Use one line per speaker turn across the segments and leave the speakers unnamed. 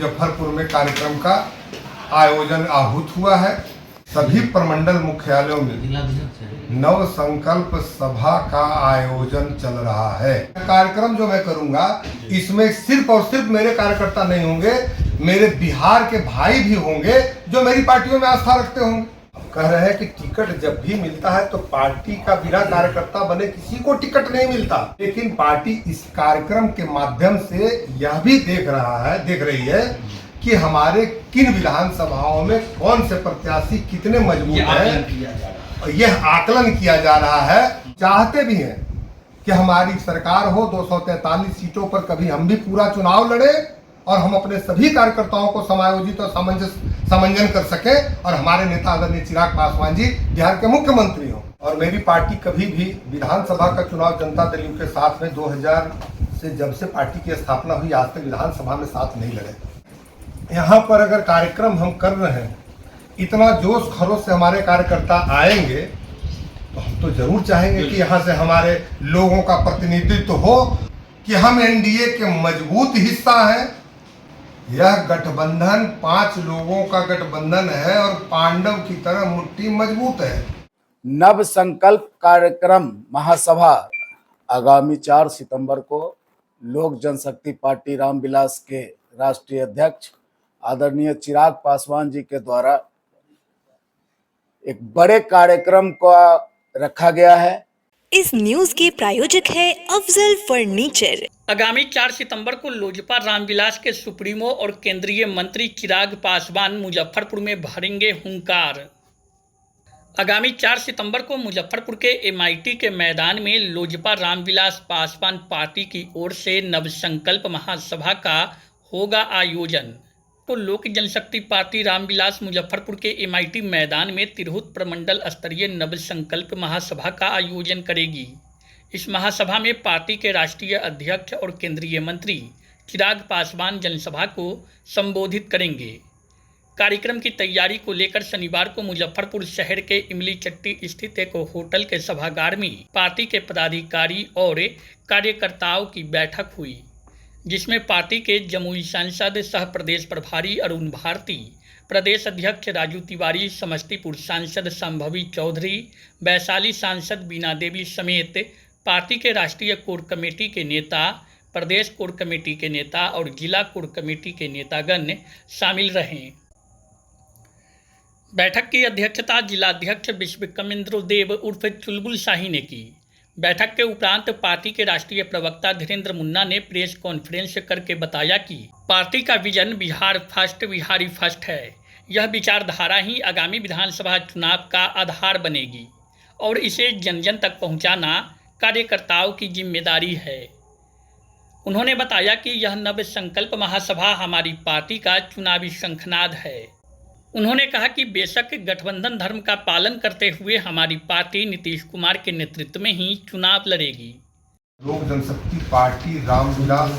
मुजफ्फरपुर में कार्यक्रम का आयोजन आहूत हुआ है। सभी प्रमंडल मुख्यालयों में नव संकल्प सभा का आयोजन चल रहा है। कार्यक्रम जो मैं करूंगा इसमें सिर्फ और सिर्फ मेरे कार्यकर्ता नहीं होंगे, मेरे बिहार के भाई भी होंगे जो मेरी पार्टियों में आस्था रखते होंगे। कह रहे हैं कि टिकट जब भी मिलता है तो पार्टी का बिना कार्यकर्ता बने किसी को टिकट नहीं मिलता, लेकिन पार्टी इस कार्यक्रम के माध्यम से यह भी देख रही है कि हमारे किन विधानसभाओं में कौन से प्रत्याशी कितने मजबूत हैं। यह आकलन किया जा रहा है। चाहते भी हैं कि हमारी सरकार हो, 243 सीटों पर कभी हम भी पूरा चुनाव लड़े और हम अपने सभी कार्यकर्ताओं को समायोजित और समंजन कर सके और हमारे नेता आदरणीय चिराग पासवान जी बिहार के मुख्यमंत्री हों। और मेरी पार्टी कभी भी विधानसभा का चुनाव जनता दल यू के साथ में 2000 से जब से पार्टी की स्थापना हुई आज तक विधानसभा में साथ नहीं लड़े। यहाँ पर अगर कार्यक्रम हम कर रहे हैं, इतना जोश खरोश से हमारे कार्यकर्ता आएंगे तो हम तो जरूर चाहेंगे कि यहाँ से हमारे लोगों का प्रतिनिधित्व हो कि हम एनडीए के मजबूत हिस्सा हैं। यह गठबंधन 5 लोगों का गठबंधन है और पांडव की तरह मुट्ठी मजबूत है।
नव संकल्प कार्यक्रम महासभा आगामी 4 सितंबर को लोक जनशक्ति पार्टी रामविलास के राष्ट्रीय अध्यक्ष आदरणीय चिराग पासवान जी के द्वारा एक बड़े कार्यक्रम का रखा गया है।
इस न्यूज के प्रायोजक है अफजल फर्नीचर।
आगामी 4 सितंबर को लोजपा रामविलास के सुप्रीमो और केंद्रीय मंत्री चिराग पासवान मुजफ्फरपुर में भरेंगे हुंकार। आगामी 4 सितंबर को मुजफ्फरपुर के एमआईटी के मैदान में लोजपा रामविलास पासवान पार्टी की ओर से नव संकल्प महासभा का होगा आयोजन। तो लोक जनशक्ति पार्टी रामविलास मुजफ्फरपुर के एमआईटी मैदान में तिरहुत प्रमंडल स्तरीय नव संकल्प महासभा का आयोजन करेगी। इस महासभा में पार्टी के राष्ट्रीय अध्यक्ष और केंद्रीय मंत्री चिराग पासवान जनसभा को संबोधित करेंगे। कार्यक्रम की तैयारी को लेकर शनिवार को मुजफ्फरपुर शहर के इमली चट्टी स्थित एक होटल के सभागार में पार्टी के पदाधिकारी और कार्यकर्ताओं की बैठक हुई, जिसमें पार्टी के जमुई सांसद सह प्रदेश प्रभारी अरुण भारती, प्रदेश अध्यक्ष राजू तिवारी, समस्तीपुर सांसद संभवी चौधरी, वैशाली सांसद बीना देवी समेत पार्टी के राष्ट्रीय कोर कमेटी के नेता, प्रदेश कोर कमेटी के नेता और जिला कोर कमेटी के नेतागण शामिल रहे। बैठक की अध्यक्षता जिलाध्यक्ष विश्वकर्मेंद्र देव उर्फ चुलबुल शाही ने की। बैठक के उपरांत पार्टी के राष्ट्रीय प्रवक्ता धीरेन्द्र मुन्ना ने प्रेस कॉन्फ्रेंस करके बताया कि पार्टी का vision Bihar first, Bihari first है। यह विचारधारा ही आगामी विधानसभा चुनाव का आधार बनेगी और इसे जन जन तक पहुंचाना कार्यकर्ताओं की जिम्मेदारी है। उन्होंने बताया कि यह नव संकल्प महासभा हमारी पार्टी का चुनावी शंखनाद है। उन्होंने कहा कि बेशक गठबंधन धर्म का पालन करते हुए हमारी पार्टी नीतीश कुमार के नेतृत्व में ही चुनाव लड़ेगी।
लोक जनशक्ति पार्टी रामविलास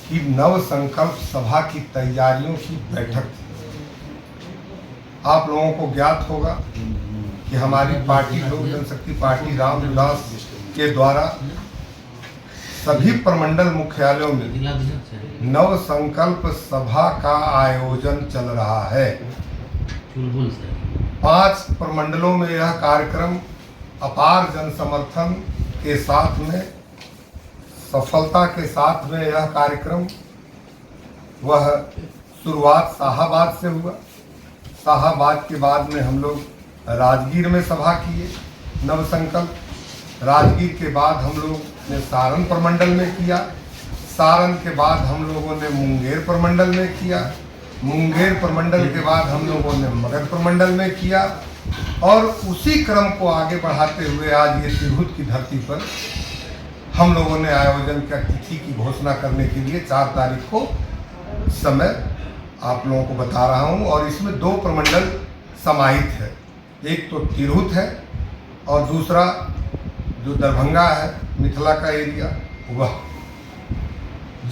की नव संकल्प सभा की तैयारियों की बैठक आप लोगों को ज्ञात होगा कि हमारी पार्टी लोक जनशक्ति पार्टी रामविलास के द्वारा सभी प्रमंडल मुख्यालयों में नव संकल्प सभा का आयोजन चल रहा है। 5 प्रमंडलों में यह कार्यक्रम अपार जन समर्थन के साथ में, सफलता के साथ में यह कार्यक्रम वह शुरुआत शाहाबाद से हुआ। शाहाबाद के बाद में हम लोग राजगीर में सभा किए नव संकल्प। राजगीर के बाद हम लोग ने सारण प्रमंडल में किया। सारण के बाद हम लोगों ने मुंगेर प्रमंडल में किया। मुंगेर प्रमंडल के बाद हम लोगों ने मगध प्रमंडल में किया और उसी क्रम को आगे बढ़ाते हुए आज ये तिरहुत की धरती पर हम लोगों ने आयोजन का तिथि की घोषणा करने के लिए 4 तारीख को समय आप लोगों को बता रहा हूँ। और इसमें 2 प्रमंडल समाहित है, एक तो तिरहुत है और दूसरा जो दरभंगा है, मिथिला का एरिया, वह।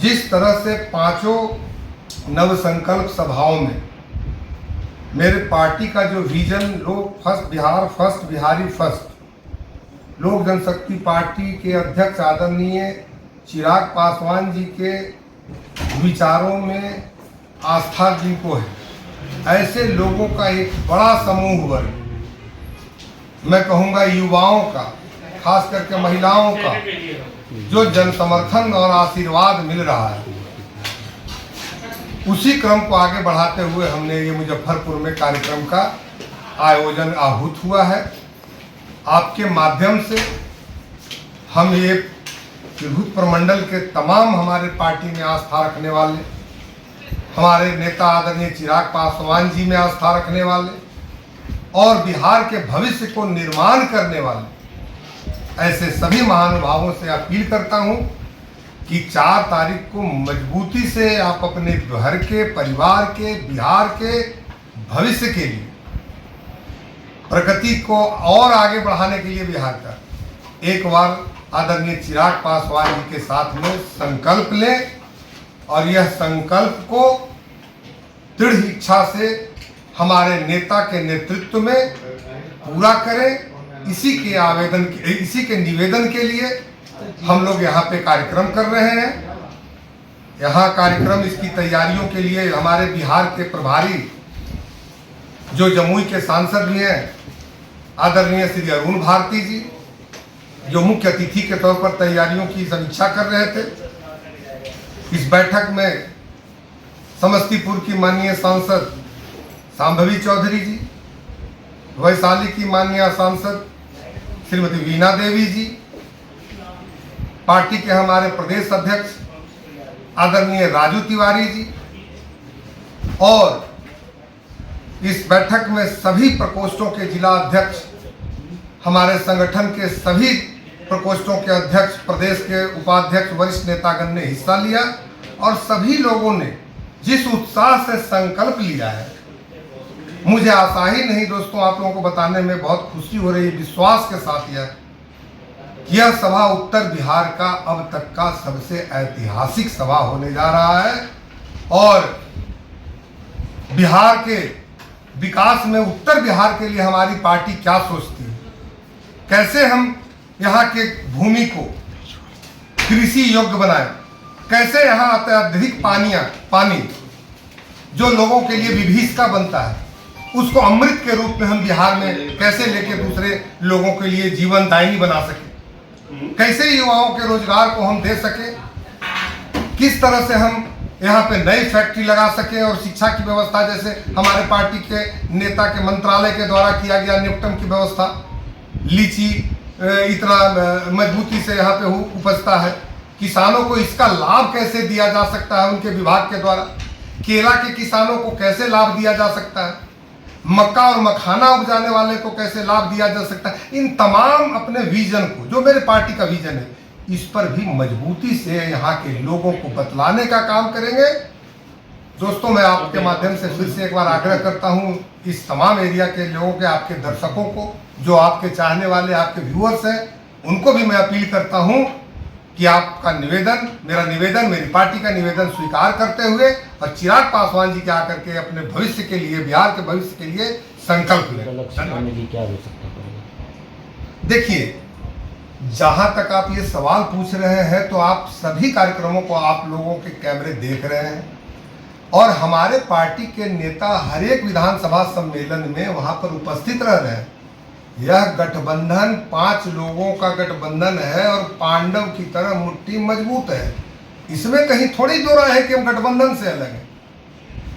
जिस तरह से 5 नव संकल्प सभाओं में मेरे पार्टी का जो विजन लोक first, Bihar first, Bihari first, लोक जनशक्ति पार्टी के अध्यक्ष आदरणीय चिराग पासवान जी के विचारों में आस्था जिनको है, ऐसे लोगों का एक बड़ा समूह वर्ग, मैं कहूँगा युवाओं का, खास करके महिलाओं का, जो जन समर्थन और आशीर्वाद मिल रहा है, उसी क्रम को आगे बढ़ाते हुए हमने ये मुजफ्फरपुर में कार्यक्रम का आयोजन आहूत हुआ है। आपके माध्यम से हम ये तिरहुत प्रमंडल के तमाम हमारे पार्टी में आस्था रखने वाले, हमारे नेता आदरणीय चिराग पासवान जी में आस्था रखने वाले और बिहार के भविष्य को निर्माण करने वाले ऐसे सभी महानुभावों से अपील करता हूं कि 4 तारीख को मजबूती से आप अपने घर के, परिवार के, बिहार के भविष्य के लिए, प्रगति को और आगे बढ़ाने के लिए बिहार का एक बार आदरणीय चिराग पासवान जी के साथ में संकल्प लें और यह संकल्प को दृढ़ इच्छा से हमारे नेता के नेतृत्व में पूरा करें। इसी के निवेदन के लिए हम लोग यहाँ पे कार्यक्रम कर रहे हैं। यहाँ कार्यक्रम इसकी तैयारियों के लिए हमारे बिहार के प्रभारी जो जमुई के सांसद भी हैं आदरणीय श्री अरुण भारती जी, जो मुख्य अतिथि के तौर पर तैयारियों की समीक्षा कर रहे थे। इस बैठक में समस्तीपुर की माननीय सांसद सांभवी चौधरी जी, वैशाली की माननीय सांसद श्रीमती वीणा देवी जी, पार्टी के हमारे प्रदेश अध्यक्ष आदरणीय राजू तिवारी जी, और इस बैठक में सभी प्रकोष्ठों के जिला अध्यक्ष, हमारे संगठन के सभी प्रकोष्ठों के अध्यक्ष, प्रदेश के उपाध्यक्ष, वरिष्ठ नेतागण ने हिस्सा लिया और सभी लोगों ने जिस उत्साह से संकल्प लिया है, मुझे आशा ही नहीं दोस्तों, आप लोगों को बताने में बहुत खुशी हो रही है, विश्वास के साथ यह सभा उत्तर बिहार का अब तक का सबसे ऐतिहासिक सभा होने जा रहा है और बिहार के विकास में उत्तर बिहार के लिए हमारी पार्टी क्या सोचती है, कैसे हम यहाँ के भूमि को कृषि योग्य बनाएं, कैसे यहाँ अत्यधिक पानी जो लोगों के लिए विभीषिका बनता है उसको अमृत के रूप में हम बिहार में कैसे लेके दूसरे लोगों के लिए जीवन दायिनी बना सके, कैसे युवाओं के रोजगार को हम दे सके, किस तरह से हम यहाँ पे नई फैक्ट्री लगा सके और शिक्षा की व्यवस्था, जैसे हमारे पार्टी के नेता के मंत्रालय के द्वारा किया गया न्यूटन की व्यवस्था, लीची इतना मजबूती से यहाँ पे उपजता है, किसानों को इसका लाभ कैसे दिया जा सकता है उनके विभाग के द्वारा, केला के किसानों को कैसे लाभ दिया जा सकता है, मक्का और मखाना उपजाने वाले को कैसे लाभ दिया जा सकता है, इन तमाम अपने विजन को, जो मेरे पार्टी का विजन है, इस पर भी मजबूती से यहाँ के लोगों को बतलाने का काम करेंगे। दोस्तों, मैं आपके माध्यम से फिर से एक बार आग्रह करता हूँ इस तमाम एरिया के लोगों के, आपके दर्शकों को, जो आपके चाहने वाले, आपके व्यूअर्स हैं, उनको भी मैं अपील करता हूँ कि आपका निवेदन, मेरा निवेदन, मेरी पार्टी का निवेदन स्वीकार करते हुए और चिराग पासवान जी के आकर के अपने भविष्य के लिए, बिहार के भविष्य के लिए संकल्प लें। देखिए, जहां तक आप ये सवाल पूछ रहे हैं तो आप सभी कार्यक्रमों को आप लोगों के कैमरे देख रहे हैं और हमारे पार्टी के नेता हर एक विधानसभा सम्मेलन में वहां पर उपस्थित रह रहे हैं। यह गठबंधन 5 लोगों का गठबंधन है और पांडव की तरह मुट्ठी मजबूत है, इसमें कहीं थोड़ी दो राय है कि हम गठबंधन से अलग हैं।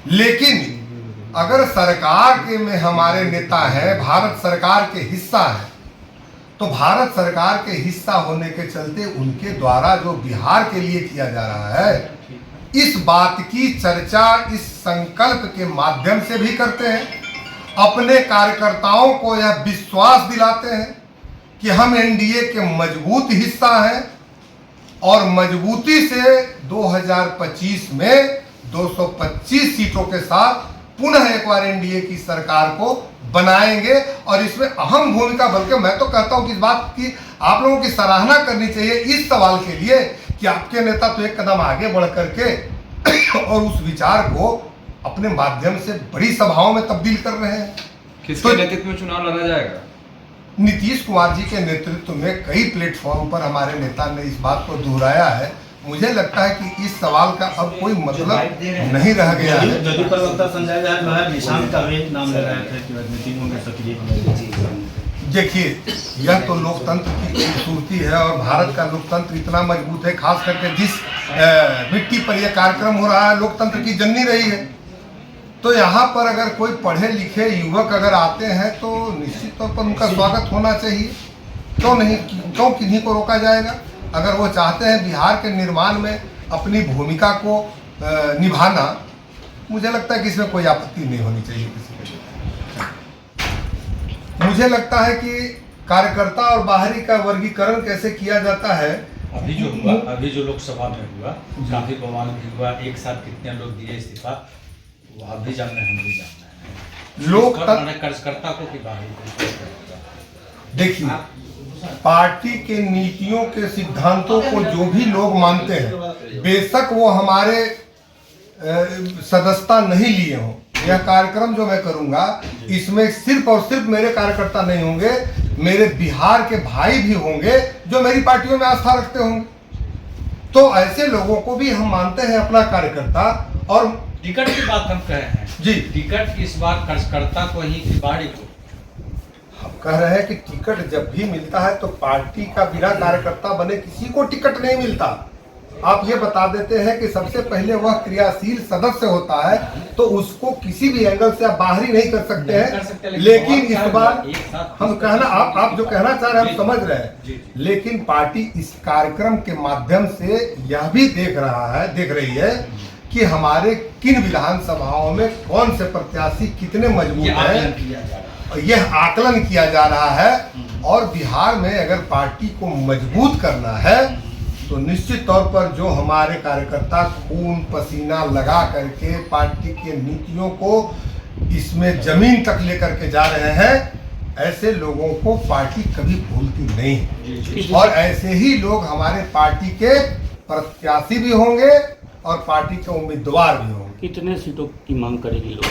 लेकिन अगर सरकार के में हमारे नेता हैं, भारत सरकार के हिस्सा है, तो भारत सरकार के हिस्सा होने के चलते उनके द्वारा जो बिहार के लिए किया जा रहा है, इस बात की चर्चा इस संकल्प के माध्यम से भी करते हैं, अपने कार्यकर्ताओं को यह विश्वास दिलाते हैं कि हम एनडीए के मजबूत हिस्सा हैं और मजबूती से 2025 में 225 सीटों के साथ पुनः एक बार एनडीए की सरकार को बनाएंगे और इसमें अहम भूमिका, बल्कि मैं तो कहता हूं कि इस बात की आप लोगों की सराहना करनी चाहिए इस सवाल के लिए कि आपके नेता तो एक कदम आगे बढ़ करके और उस विचार को अपने माध्यम से बड़ी सभाओं में तब्दील कर रहे हैं।
किसके नेतृत्व में चुनाव लड़ा जाएगा?
नीतीश कुमार जी के नेतृत्व में कई प्लेटफॉर्म पर हमारे नेता ने इस बात को दोहराया है। मुझे लगता है कि इस सवाल का अब कोई मतलब नहीं रह गया है।
जदयू प्रवक्ता संजय झा जो है निशांत का भी नाम ले रहे थे कि मीटिंगों में सक्रिय।
देखिए, यह तो लोकतंत्र की खूबसूरती है और भारत का लोकतंत्र इतना मजबूत है, खास करके जिस मिट्टी पर यह कार्यक्रम हो रहा है लोकतंत्र की जननी रही है। तो यहाँ पर अगर कोई पढ़े लिखे युवक अगर आते हैं तो निश्चित तौर पर उनका स्वागत होना चाहिए। क्यों नहीं, क्यों किन्हीं को रोका जाएगा? अगर वो चाहते हैं बिहार के निर्माण में अपनी भूमिका को निभाना, मुझे लगता है कि इसमें कोई आपत्ति नहीं होनी चाहिए किसी को। मुझे लगता है कि कार्यकर्ता और बाहरी का वर्गीकरण कैसे किया जाता है।
अभी जो लोकसभा में हुआ काफी बवाल भी हुआ, एक साथ कितने लोग दिए इस्तीफा, वो आप भी जानना है, हम भी जानना है।
लोकतंत्र
कार्यकर्ता को कि बाहरी,
देखिए, पार्टी के नीतियों के सिद्धांतों को जो भी लोग मानते हैं, बेशक वो हमारे सदस्यता नहीं लिए हों, यह कार्यक्रम जो मैं करूंगा इसमें सिर्फ और सिर्फ मेरे कार्यकर्ता नहीं होंगे, मेरे बिहार के भाई भी होंगे जो मेरी पार्टियों में आस्था रखते होंगे। तो ऐसे लोगों को भी हम मानते हैं अपना कार्यकर्ता। और
टिकट की बात हम कह रहे हैं
जी,
टिकट इस बार कार्यकर्ता को ही कि बाहरी को?
हम कह रहे हैं कि टिकट जब भी मिलता है तो पार्टी का बिना कार्यकर्ता बने किसी को टिकट नहीं मिलता। आप ये बता देते हैं कि सबसे पहले वह क्रियाशील सदस्य होता है, तो उसको किसी भी एंगल से आप बाहरी नहीं कर सकते हैं। लेकिन इस बार हम कहना, आप जो कहना चाह रहे हैं हम समझ रहे हैं, लेकिन पार्टी इस कार्यक्रम के माध्यम से यह भी देख रही है कि हमारे किन विधानसभाओं में कौन से प्रत्याशी कितने मजबूत हैं, यह आकलन किया जा रहा है। और बिहार में अगर पार्टी को मजबूत करना है तो निश्चित तौर पर जो हमारे कार्यकर्ता खून पसीना लगा करके पार्टी के नीतियों को इसमें जमीन तक लेकर के जा रहे हैं, ऐसे लोगों को पार्टी कभी भूलती नहीं। और ऐसे ही लोग हमारे पार्टी के प्रत्याशी भी होंगे और पार्टी के उम्मीदवार भी होंगे।
कितने सीटों की मांग करेगी लोग?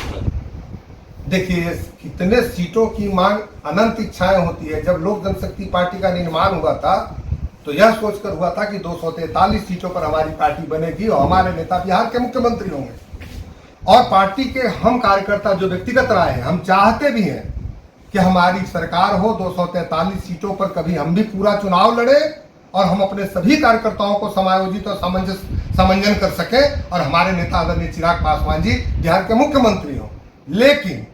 देखिए, कितने सीटों की मांग अनंत इच्छाएं होती है। जब लोक जनशक्ति पार्टी का निर्माण हुआ था तो यह सोचकर हुआ था कि 243 सीटों पर हमारी पार्टी बनेगी और हमारे नेता बिहार के मुख्यमंत्री होंगे। और पार्टी के हम कार्यकर्ता जो व्यक्तिगत राय हैं, हम चाहते भी हैं कि हमारी सरकार हो, 243 सीटों पर कभी हम भी पूरा चुनाव लड़े और हम अपने सभी कार्यकर्ताओं को समायोजित और समंजन कर सके और हमारे नेता आदरणीय चिराग पासवान जी बिहार के मुख्यमंत्री हों। लेकिन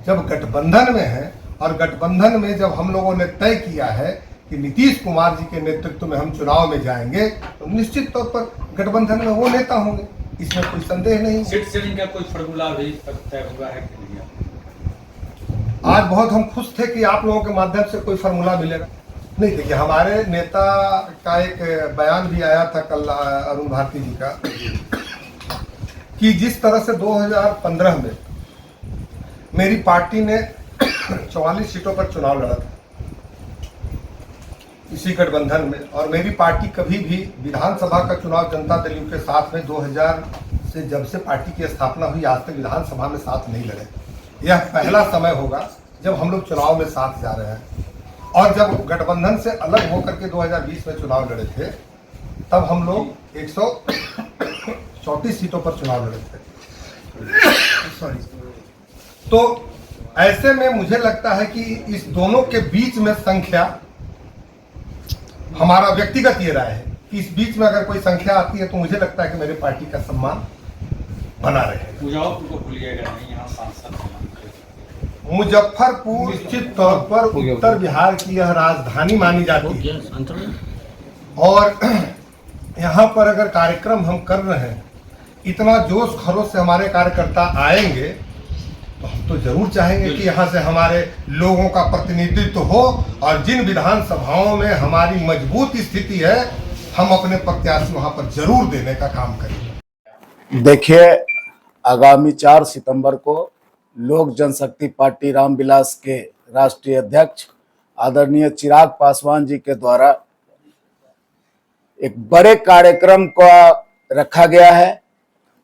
जब गठबंधन में है और गठबंधन में जब हम लोगों ने तय किया है कि नीतीश कुमार जी के नेतृत्व में हम चुनाव में जाएंगे, तो निश्चित तौर पर गठबंधन में वो नेता होंगे, इसमें कोई संदेह नहीं।
सीट शेयरिंग का कोई फॉर्मूला भी तय हुआ है कि नहीं?
आज बहुत हम खुश थे कि आप लोगों के माध्यम से कोई फार्मूला मिलेगा। नहीं, देखिए, हमारे नेता का एक बयान भी आया था कल अरुण भारती जी का कि जिस तरह से 2015 में मेरी पार्टी ने 44 सीटों पर चुनाव लड़ा था इसी गठबंधन में, और मेरी पार्टी कभी भी विधानसभा का चुनाव जनता दल यू के साथ में 2000 से जब से पार्टी की स्थापना हुई आज तक विधानसभा में साथ नहीं लड़े। यह पहला समय होगा जब हम लोग चुनाव में साथ जा रहे हैं। और जब गठबंधन से अलग होकर के 2020 में चुनाव लड़े थे तब हम लोग 134 सीटों पर चुनाव लड़े थे। सॉरी। तो ऐसे में मुझे लगता है कि इस दोनों के बीच में संख्या, हमारा व्यक्तिगत ये राय है कि इस बीच में अगर कोई संख्या आती है तो मुझे लगता है कि मेरे पार्टी का सम्मान बना रहेगा।
मुजफ्फरपुर को भूलिएगा नहीं, यहाँ सांसद
मुजफ्फरपुर निश्चित तौर पर उत्तर बिहार की यह राजधानी मानी जाती है और यहाँ पर अगर कार्यक्रम हम कर रहे हैं, इतना जोश खरोश से हमारे कार्यकर्ता आएंगे तो हम तो जरूर चाहेंगे कि यहाँ से हमारे लोगों का प्रतिनिधित्व हो और जिन विधानसभाओं में हमारी मजबूत स्थिति है हम अपने प्रत्याशी वहाँ पर जरूर देने का काम करेंगे।
देखिए, आगामी 4 सितंबर को लोक जनशक्ति पार्टी रामविलास के राष्ट्रीय अध्यक्ष आदरणीय चिराग पासवान जी के द्वारा एक बड़े कार्यक्रम को रखा गया है।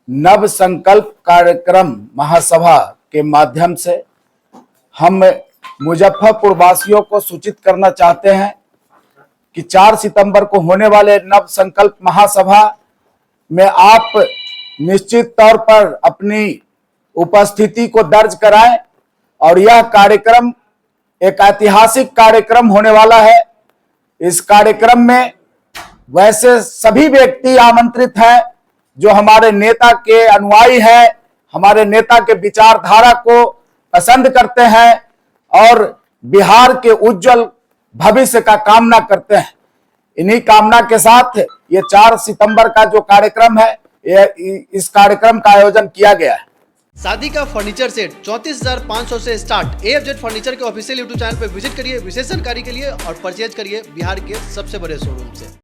नव संकल्प कार्यक्रम महासभा के माध्यम से हम मुजफ्फरपुर वासियों को सूचित करना चाहते हैं कि 4 सितंबर को होने वाले नव संकल्प महासभा में आप निश्चित तौर पर अपनी उपस्थिति को दर्ज कराएं और यह कार्यक्रम एक ऐतिहासिक कार्यक्रम होने वाला है। इस कार्यक्रम में वैसे सभी व्यक्ति आमंत्रित हैं जो हमारे नेता के अनुयायी हैं, हमारे नेता के विचारधारा को पसंद करते हैं और बिहार के उज्जवल भविष्य का कामना करते हैं। इन्हीं कामना के साथ ये 4 सितंबर का जो कार्यक्रम है, इस कार्यक्रम का आयोजन किया गया है।
शादी का फर्नीचर सेट 34,500 से स्टार्ट। AFZ फर्नीचर के ऑफिशियल यूट्यूब चैनल पर विजिट करिए विशेष जानकारी के लिए और परचेज करिए बिहार के सबसे बड़े शोरूम से।